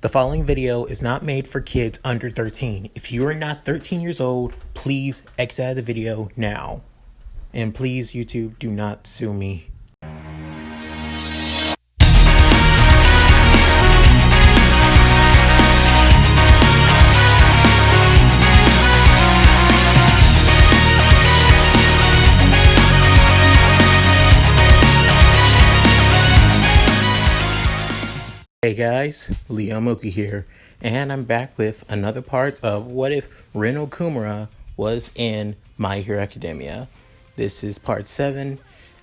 The following video is not made for kids under 13. If you are not 13 years old, please exit out of the video now. And please, YouTube, do not sue me. Hey guys, Mooky here, and I'm back with another part of What If Rin Okumura Was in My Hero Academia. This is part 7,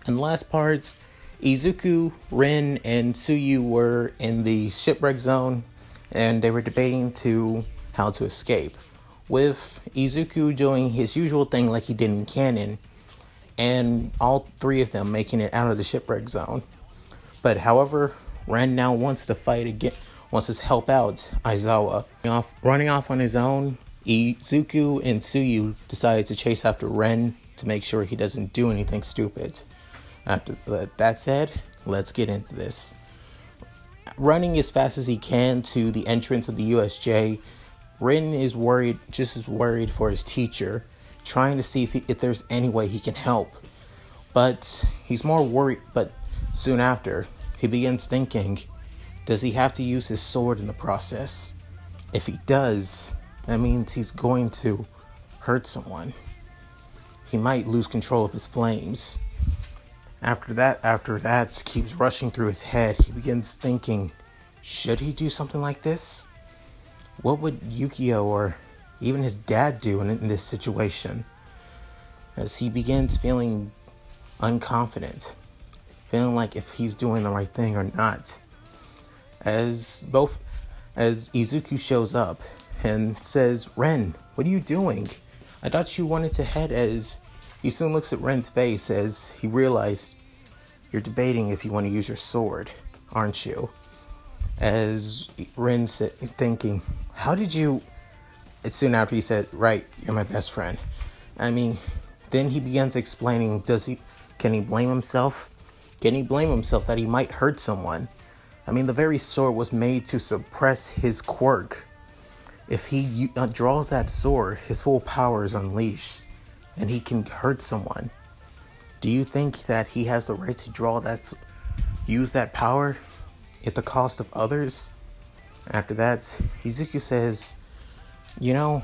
and the last parts, Izuku, Rin, and Tsuyu were in the shipwreck zone, and they were debating how to escape, with Izuku doing his usual thing like he did in canon, and all three of them making it out of the shipwreck zone. But however, Ren now wants to fight again, wants to help out Aizawa. Running off on his own, Izuku and Tsuyu decided to chase after Ren to make sure he doesn't do anything stupid. After that said, let's get into this. Running as fast as he can to the entrance of the USJ, Ren is just as worried for his teacher, trying to see if there's any way he can help. But he's more worried, but soon after, he begins thinking, does he have to use his sword in the process? If he does, that means he's going to hurt someone. He might lose control of his flames. After that keeps rushing through his head, he begins thinking, should he do something like this? What would Yukio or even his dad do in this situation? As he begins feeling unconfident, feeling like if he's doing the right thing or not. As Izuku shows up and says, Ren, what are you doing? I thought you wanted to head. As he soon looks at Ren's face as he realized, you're debating if you want to use your sword, aren't you? As Ren said, thinking, how did you? It's soon after he said, right, you're my best friend. Then he begins explaining, can he blame himself? Can he blame himself that he might hurt someone? The very sword was made to suppress his quirk. If he draws that sword, his full power is unleashed, and he can hurt someone. Do you think that he has the right to use that power at the cost of others? After that, Izuku says, I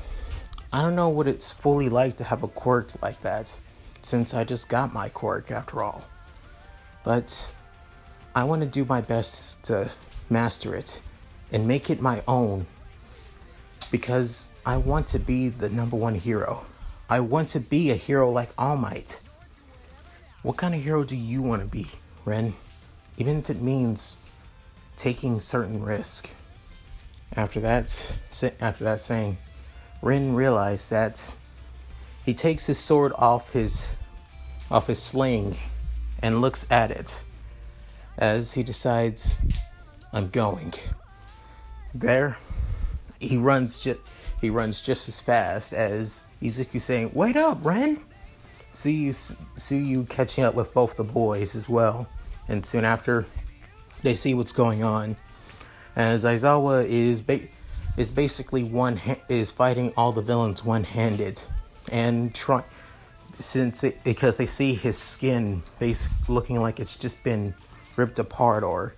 don't know what it's fully like to have a quirk like that, since I just got my quirk after all. But I want to do my best to master it and make it my own, because I want to be the #1 hero. I want to be a hero like All Might. What kind of hero do you want to be, Ren? Even if it means taking certain risk. After that saying, Ren realized that he takes his sword off his sling and looks at it as he decides, I'm going. There, he runs just as fast as Izuku saying, wait up, Ren! Tsuyu catching up with both the boys as well, and soon after, they see what's going on. As Aizawa is basically fighting all the villains one-handed, and because they see his skin looking like it's just been ripped apart or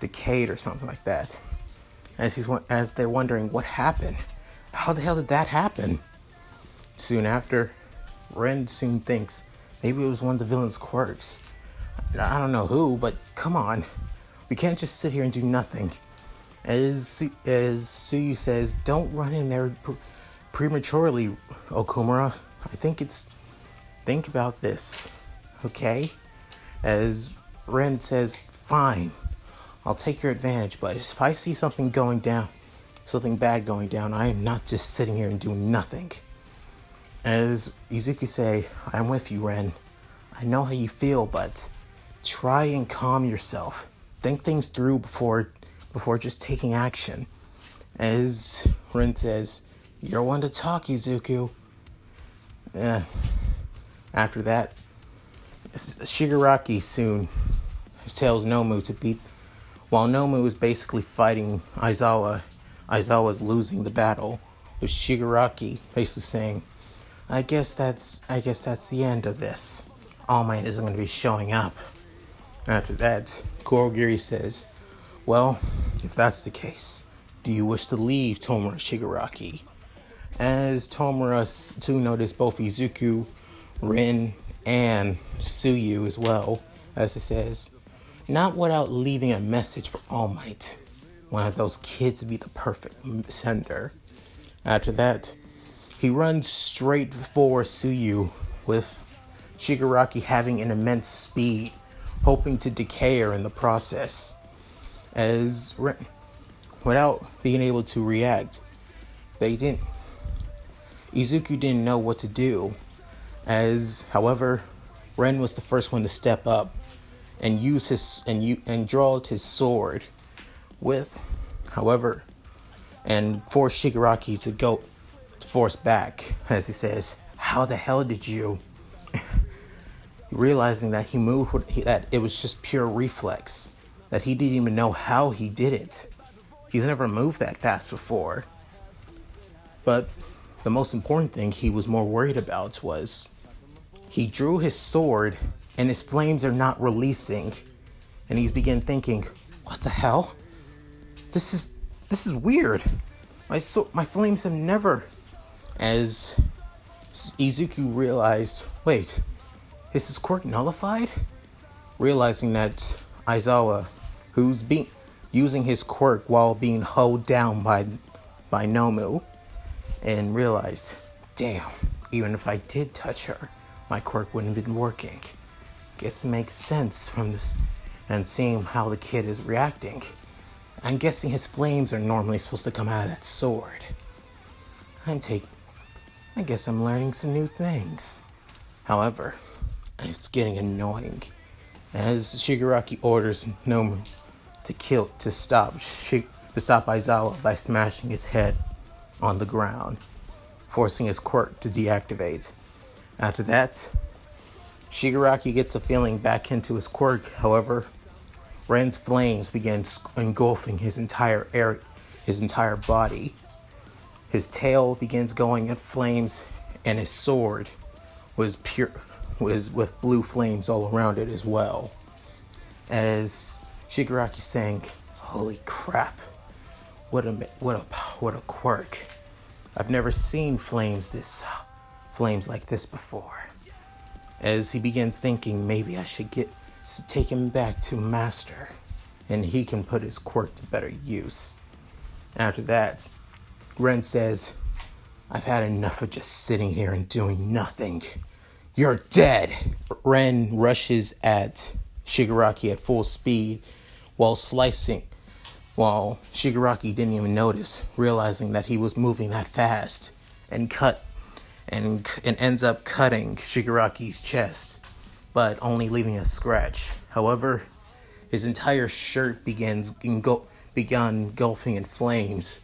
decayed or something like that. As they're wondering what happened, how the hell did that happen? Soon after, Ren soon thinks maybe it was one of the villain's quirks. I don't know who, but come on, we can't just sit here and do nothing. As Tsuyu says, don't run in there prematurely, Okumura. Think about this, okay? As Ren says, fine, I'll take your advantage, but if I see something bad going down, I am not just sitting here and doing nothing. As Izuku say, I'm with you, Ren. I know how you feel, but try and calm yourself. Think things through before just taking action. As Ren says, you're one to talk, Izuku. After that, Shigaraki soon tells Nomu to beat While Nomu is basically fighting Aizawa, Aizawa's losing the battle, with Shigaraki basically saying, I guess that's the end of this. All Might isn't going to be showing up. After that, Kurogiri says, well, if that's the case, do you wish to leave Tomura Shigaraki? As Tomura too noticed both Izuku, Rin, and Tsuyu as well, as it says, not without leaving a message for All Might. One of those kids would be the perfect sender. After that, he runs straight for Tsuyu, with Shigaraki having an immense speed, hoping to decay her in the process. As without being able to react, Izuku didn't know what to do. However, Ren was the first one to step up and use and draw out his sword and force Shigaraki to force back, as he says, how the hell did you? Realizing that that it was just pure reflex, that he didn't even know how he did it. He's never moved that fast before. But the most important thing he was more worried about was he drew his sword and his flames are not releasing. And he's began thinking, what the hell? This is weird. My flames have never... As Izuku realized, wait, is his quirk nullified? Realizing that Aizawa, who's using his quirk while being held down by Nomu, and realized, damn, even if I did touch her, my quirk wouldn't have been working. Guess it makes sense from this, and seeing how the kid is reacting. I'm guessing his flames are normally supposed to come out of that sword. I guess I'm learning some new things. However, it's getting annoying. As Shigaraki orders Nomu to stop Aizawa by smashing his head on the ground, forcing his quirk to deactivate. After that, Shigaraki gets a feeling back into his quirk. However, Ren's flames began engulfing his entire body. His tail begins going in flames, and his sword was with blue flames all around it as well. As Shigaraki saying, "Holy crap! What a quirk! I've never seen flames like this before." As he begins thinking, maybe I should take him back to Master, and he can put his quirk to better use. After that, Ren says, I've had enough of just sitting here and doing nothing. You're dead. Ren rushes at Shigaraki at full speed while Shigaraki didn't even notice, realizing that he was moving that fast, and ends up cutting Shigaraki's chest, but only leaving a scratch. However, his entire shirt began engulfing in flames,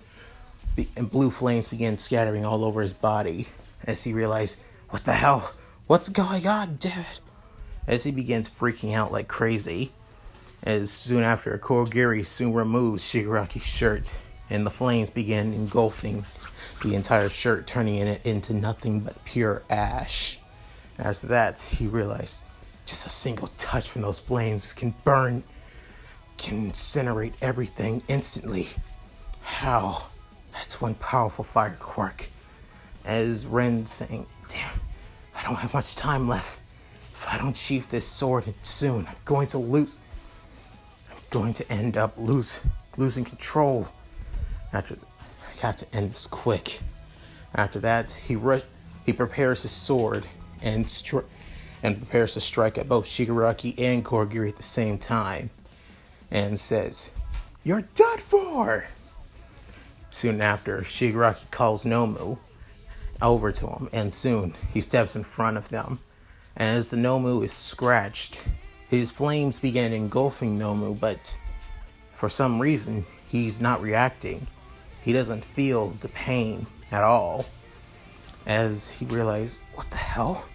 and blue flames began scattering all over his body as he realized, what the hell? What's going on, Dad? As he begins freaking out like crazy. As soon after, Kurogiri soon removes Shigaraki's shirt, and the flames begin engulfing the entire shirt, turning it into nothing but pure ash. After that, he realized just a single touch from those flames can incinerate everything instantly. How? That's one powerful fire quirk. As Ren saying, damn, I don't have much time left. If I don't sheath this sword soon, I'm going to end up losing control. I got to end this quick. After that, he prepares his sword and prepares to strike at both Shigaraki and Kurogiri at the same time, and says, "You're done for!" Soon after, Shigaraki calls Nomu over to him, and soon he steps in front of them. And as the Nomu is scratched, his flames begin engulfing Nomu, but for some reason, he's not reacting. He doesn't feel the pain at all. As he realizes, what the hell?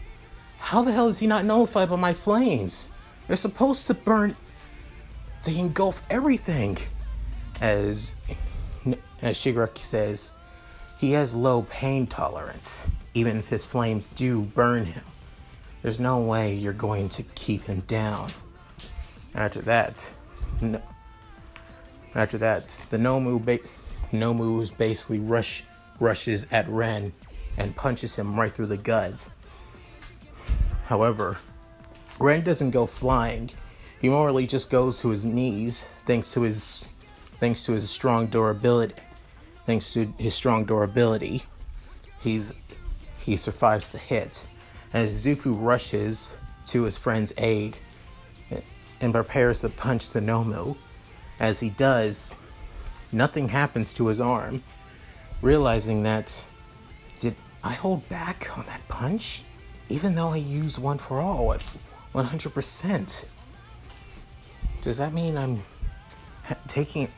How the hell is he not notified by my flames? They're supposed to burn they engulf everything. As Shigaraki says, he has low pain tolerance. Even if his flames do burn him, there's no way you're going to keep him down. After that, the Nomu basically rushes at Ren and punches him right through the guts. However, Ren doesn't go flying. He morally just goes to his knees thanks to his strong durability. He survives the hit. As Izuku rushes to his friend's aid and prepares to punch the Nomu. As he does, nothing happens to his arm. Realizing that, did I hold back on that punch? Even though I used one for all at 100%. Does that mean I'm taking it?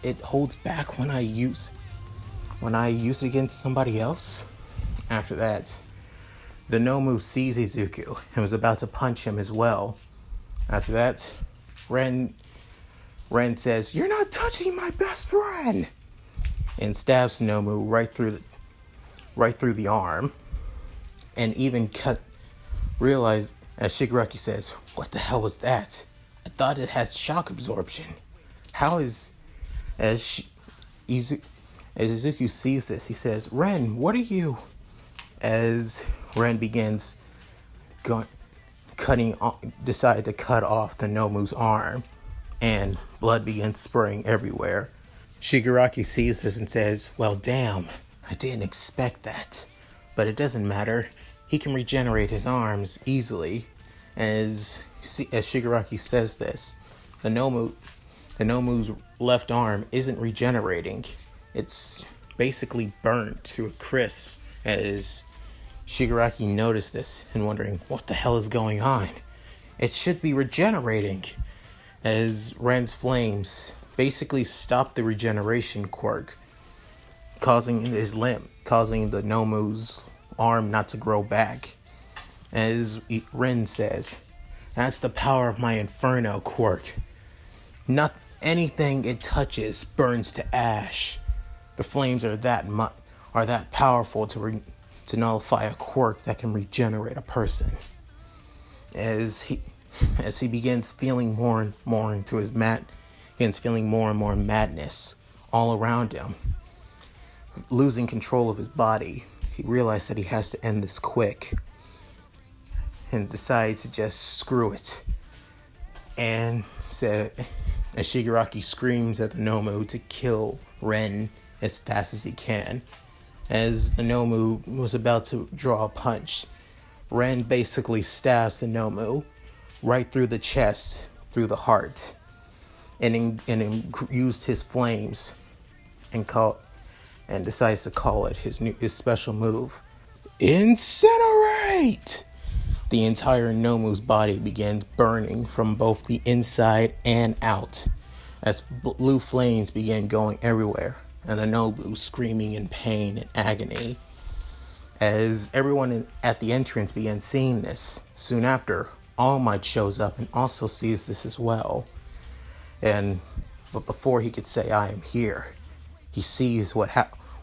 It holds back when I use it against somebody else? After that, the Nomu sees Izuku and was about to punch him as well. After that, Ren says, "You're not touching my best friend!" and stabs Nomu right through the arm. And even realize, as Shigaraki says, "What the hell was that? I thought it had shock absorption." As Izuku sees this, he says, "Ren, what are you?" As Ren begins decided to cut off the Nomu's arm, and blood begins spraying everywhere. Shigaraki sees this and says, "Well, damn, I didn't expect that. But it doesn't matter. He can regenerate his arms easily." As Shigaraki says this, the Nomu's left arm isn't regenerating. It's basically burnt to a crisp. As Shigaraki noticed this and wondering, what the hell is going on? It should be regenerating. As Ren's flames basically stop the regeneration quirk, causing the Nomu's arm not to grow back. As Rin says, "That's the power of my Inferno quirk. Not anything it touches burns to ash. The flames are that powerful to nullify a quirk that can regenerate a person." As he begins feeling more and more madness all around him, losing control of his body, he realized that he has to end this quick and decides to just screw it. And as Shigaraki screams at the Nomu to kill Ren as fast as he can. As the Nomu was about to draw a punch, Ren basically stabs the Nomu right through the chest, through the heart, and used his flames and decides to call it his special move, Incinerate! The entire Nomu's body begins burning from both the inside and out, as blue flames began going everywhere, and the Nomu screaming in pain and agony. As everyone at the entrance began seeing this, soon after, All Might shows up and also sees this as well. But before he could say, "I am here," he sees what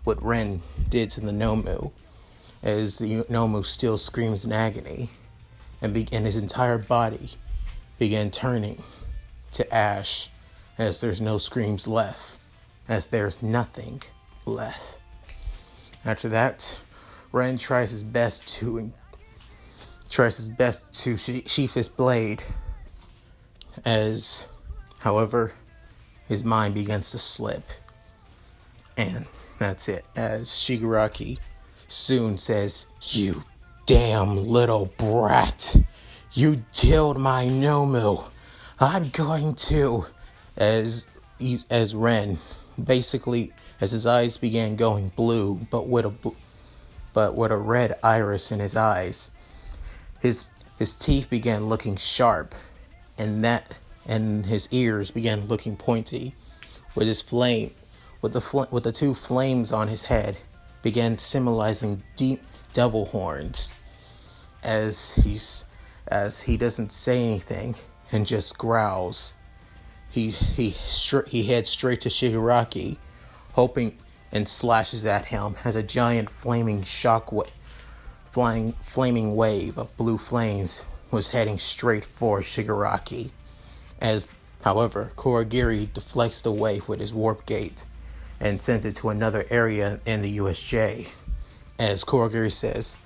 Ren did to the Nomu, as the Nomu still screams in agony, and his entire body began turning to ash, as there's no screams left, as there's nothing left. After that, Ren tries his best to sheath his blade, however, his mind begins to slip. And that's it, as Shigaraki soon says, "You damn little brat. You killed my Nomu. I'm going to..." As Ren, basically, as his eyes began going blue, but with a red iris in his eyes, his teeth began looking sharp, and his ears began looking pointy, with the two flames on his head began symbolizing deep devil horns, as he doesn't say anything and just growls he heads straight to Shigaraki, hoping, and slashes at him as a giant flaming flaming wave of blue flames was heading straight for Shigaraki. However, Kurogiri deflects the wave with his warp gate and sends it to another area in the USJ. As Kurogiri says,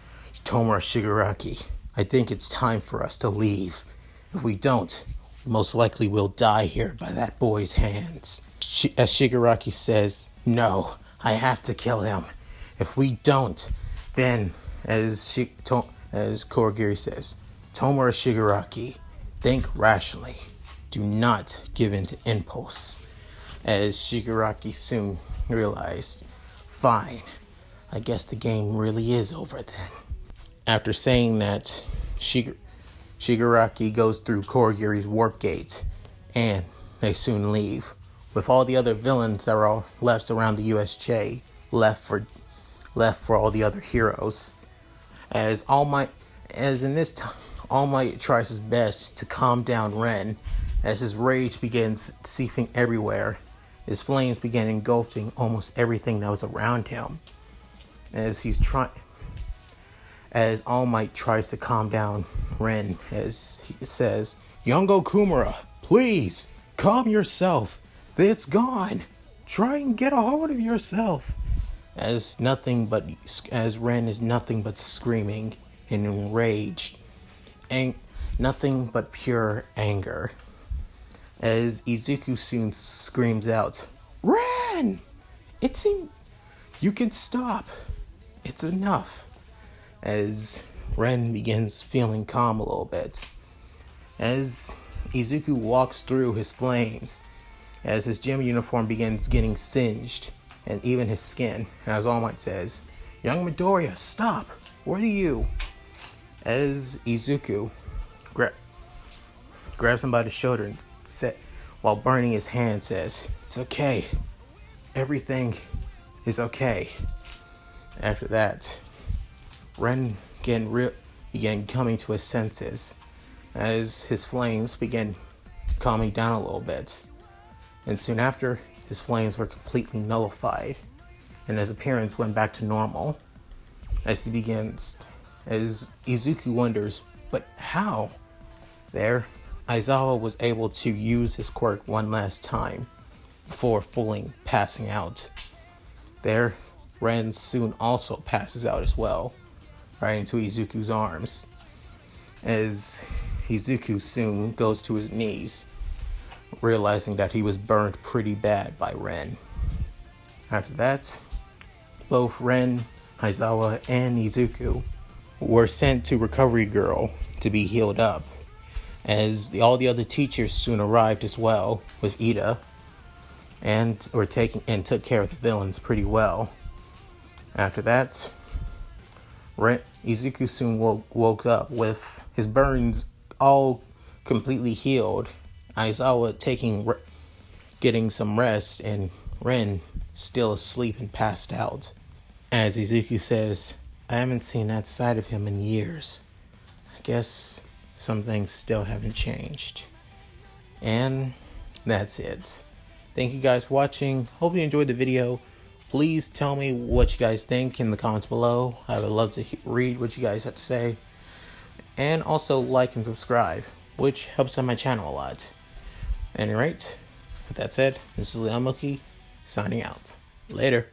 "Tomura Shigaraki, I think it's time for us to leave. If we don't, most likely we'll die here by that boy's hands." As Shigaraki says, "No, I have to kill him. If we don't, then," as Kurogiri says, "Tomura Shigaraki, think rationally. Do not give in to impulse." As Shigaraki soon realized, "Fine, I guess the game really is over then." After saying that, Shigaraki goes through Kurogiri's warp gate, and they soon leave, with all the other villains that are all left around the USJ left for all the other heroes. All Might tries his best to calm down Ren, as his rage begins seeping everywhere. His flames begin engulfing almost everything that was around him. As All Might tries to calm down Ren, as he says, "Young Okumura, please, calm yourself. It's gone. Try and get a hold of yourself." As Ren is nothing but screaming and enraged, and nothing but pure anger. As Izuku soon screams out, "Ren! You can stop. It's enough." As Ren begins feeling calm a little bit. As Izuku walks through his flames, as his gym uniform begins getting singed, and even his skin, as All Might says, "Young Midoriya, stop. What are you?" As Izuku grabs him by the shoulder and while burning his hand says, "It's okay. Everything is okay." After that, Ren began coming to his senses as his flames began calming down a little bit. And soon after, his flames were completely nullified, and his appearance went back to normal. As Izuku wonders, but how? There, Aizawa was able to use his quirk one last time before fully passing out. There, Ren soon also passes out as well, right into Izuku's arms. As Izuku soon goes to his knees, realizing that he was burned pretty bad by Ren. After that, both Ren, Aizawa, and Izuku were sent to Recovery Girl to be healed up, as all the other teachers soon arrived as well with Ida, and took care of the villains pretty well. After that, Izuku soon woke up with his burns all completely healed, Aizawa getting some rest, and Ren still asleep and passed out. As Izuku says, "I haven't seen that side of him in years. I guess some things still haven't changed." And that's it. Thank you guys for watching. Hope you enjoyed the video. Please tell me what you guys think in the comments below. I would love to read what you guys have to say. And also like and subscribe, which helps out my channel a lot. At any rate, with that said, this is Mooky signing out. Later.